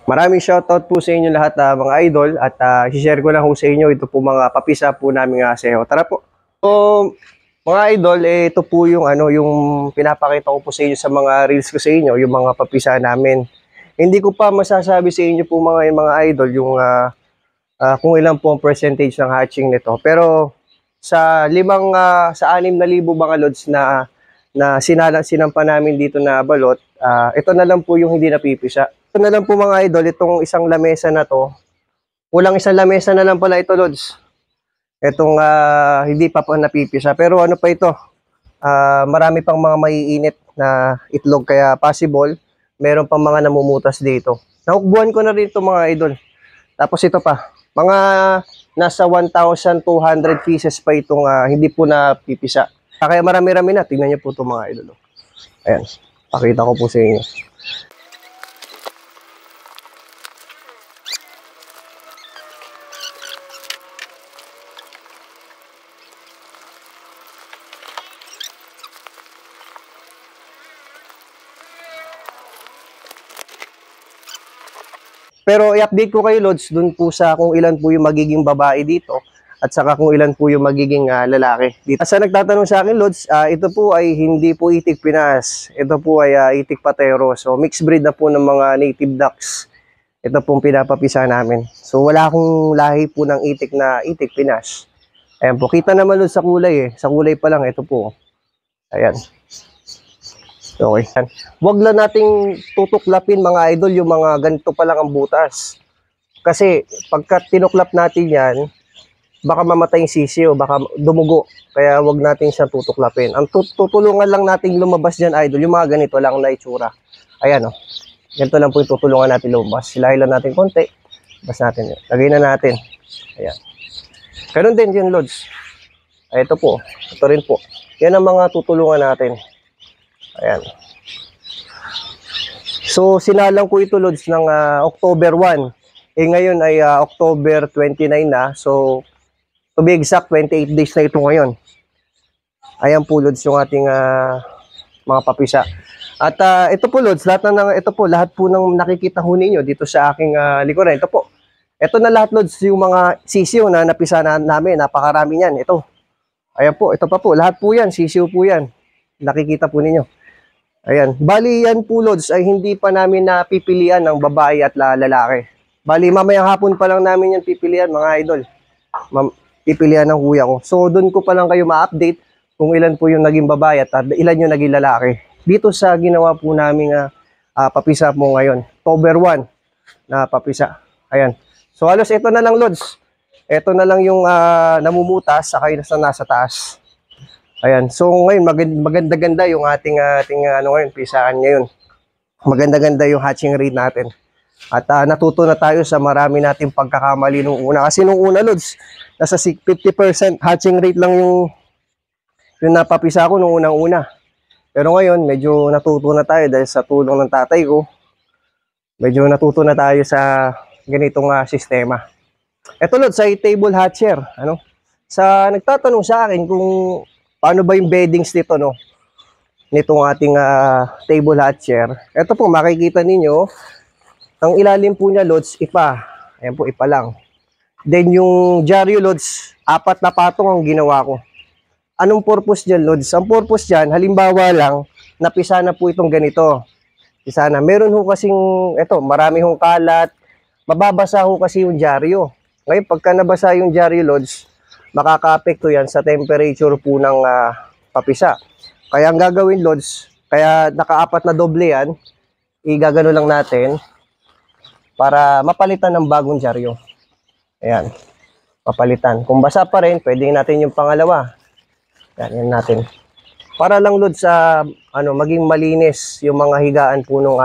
Maraming shoutout po sa inyo lahat, mga idol, at i-share ko lang po sa inyo ito po mga papisa po namin aseho. Tara po. So, mga idol, ito po yung yung pinapakita ko po sa inyo sa mga reels ko sa inyo, yung mga papisa namin. Hindi ko pa masasabi sa inyo po mga idol yung kung ilan po ang percentage ng hatching nito. Pero sa 6,000 mga lods na sinampa namin dito na balot, ito na lang po yung hindi napipisa. Ito na lang po mga idol, itong isang lamesa na to. Kulang isang lamesa na lang pala ito, lods. Itong hindi pa po napipisa. Pero ano pa ito? Marami pang mga maiinit na itlog, kaya possible meron pang mga namumutas dito. Nahukbuhan ko na rin ito mga idol. Tapos ito pa, mga nasa 1,200 pieces pa itong hindi po napipisa. Kaya marami-rami na. Tingnan niyo po ito mga idol. Ayan, pakita ko po sa inyo. Pero i-update ko kayo, lods, dun po sa kung ilan po yung magiging babae dito at saka kung ilan po yung magiging lalaki dito. Sa nagtatanong sa akin, lods, ito po ay hindi po itik Pinas. Ito po ay itik Patero. So mixed breed na po ng mga native ducks. Ito pong pinapapisa namin. So wala akong lahi po ng itik na itik Pinas. Ayan po, kita naman lods sa kulay Sa kulay pa lang, ito po. Ayan. Okay. Huwag lang nating tutuklapin mga idol yung mga ganito pa lang ang butas. Kasi pagka tinuklap natin yan, baka mamatay yung sisiyo, baka dumugo. Kaya huwag natin siya tutuklapin. Ang tutulungan lang nating lumabas dyan idol, yung mga ganito lang na itsura. Ayan o. Ganito lang po yung tutulungan natin lumabas. Silahin lang natin konti. Bas natin yun. Lagay na natin. Ayan. Ganun din yun, lods. Ay, ito po. Ito rin po. Yan ang mga tutulungan natin. Ayan. So, sinalang ko ito, lods, ng October 1. Ngayon ay October 29 na. So, to be exact, 28 days na ito ngayon. Ayan po, lods, yung ating mga papisa. At ito po, lods, lahat po ng nakikita ho ninyo dito sa aking likuran. Ito po. Ito na lahat, lods, yung mga sisiyo na napisa namin. Napakarami yan. Ito. Ayan po. Ito pa po. Lahat po yan. Sisiyo po yan. Nakikita po ninyo. Ayan. Bali yan po, lods, ay hindi pa namin napipilian ng babae at lalaki. Bali mamayang hapon pa lang namin yan pipilian, mga idol. Pipilian ng kuya ko. So doon ko pa lang kayo ma-update kung ilan po yung naging babae at ilan yung naging lalaki. Dito sa ginawa po namin papisa mo ngayon. October 1 na papisa. Ayan. So halos ito na lang, lods. Ito na lang yung namumutas sa kayo na nasa taas. Ayan. So ngayon maganda-ganda yung ating ngayon, pisaan ngayon. Maganda-ganda yung hatching rate natin. At natuto na tayo sa marami nating pagkakamali nung una. Kasi nung una, lods, nasa 50% hatching rate lang yung napapisa ko nung unang-una. Pero ngayon, medyo natuto na tayo dahil sa tulong ng tatay ko. Medyo natuto na tayo sa ganitong sistema. Ito, lods, ay table hatcher. Sa nagtatanong sa akin kung paano ba yung beddings nito, nitong ating table hatcher. Ito po, makikita ninyo, ang ilalim po niya, lods, ipa. Ayan po, ipa lang. Then yung dyaryo, lods, 4 na patong ang ginawa ko. Anong purpose dyan, lods? Ang purpose dyan, halimbawa lang, napisa na po itong ganito. Pisa na. Meron ho kasing, marami hong kalat. Mababasa ho kasi yung dyaryo. Ngayon, pagka nabasa yung dyaryo, lods, makaka-apekto yan sa temperature po ng papisa. Kaya ang gagawin, lods, kaya naka-4 na doble yan, igagano lang natin para mapalitan ng bagong dyaryo. Ayan, papalitan. Kung basa pa rin, pwede natin yung pangalawa. Yan natin. Para lang, lods, sa maging malinis yung mga higaan po ng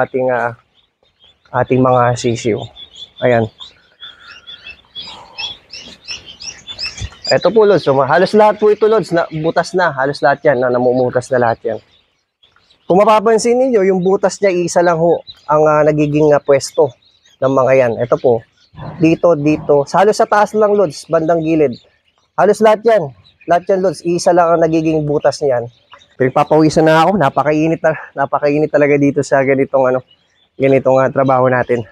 ating mga sisiw. Ayan. Ito po, lods. So, halos lahat po ito, lods, na butas na. Halos lahat yan, namumutas na lahat yan. Kung mapapansin niyo yung butas niya, isa lang ho ang nagiging pwesto ng mga yan. Ito po. Dito. Halos sa taas lang, lods, bandang gilid. Halos lahat yan. Lahat yan, lods. Isa lang ang nagiging butas niyan. Papawisan na ako. Napakainit talaga dito sa ganitong trabaho natin.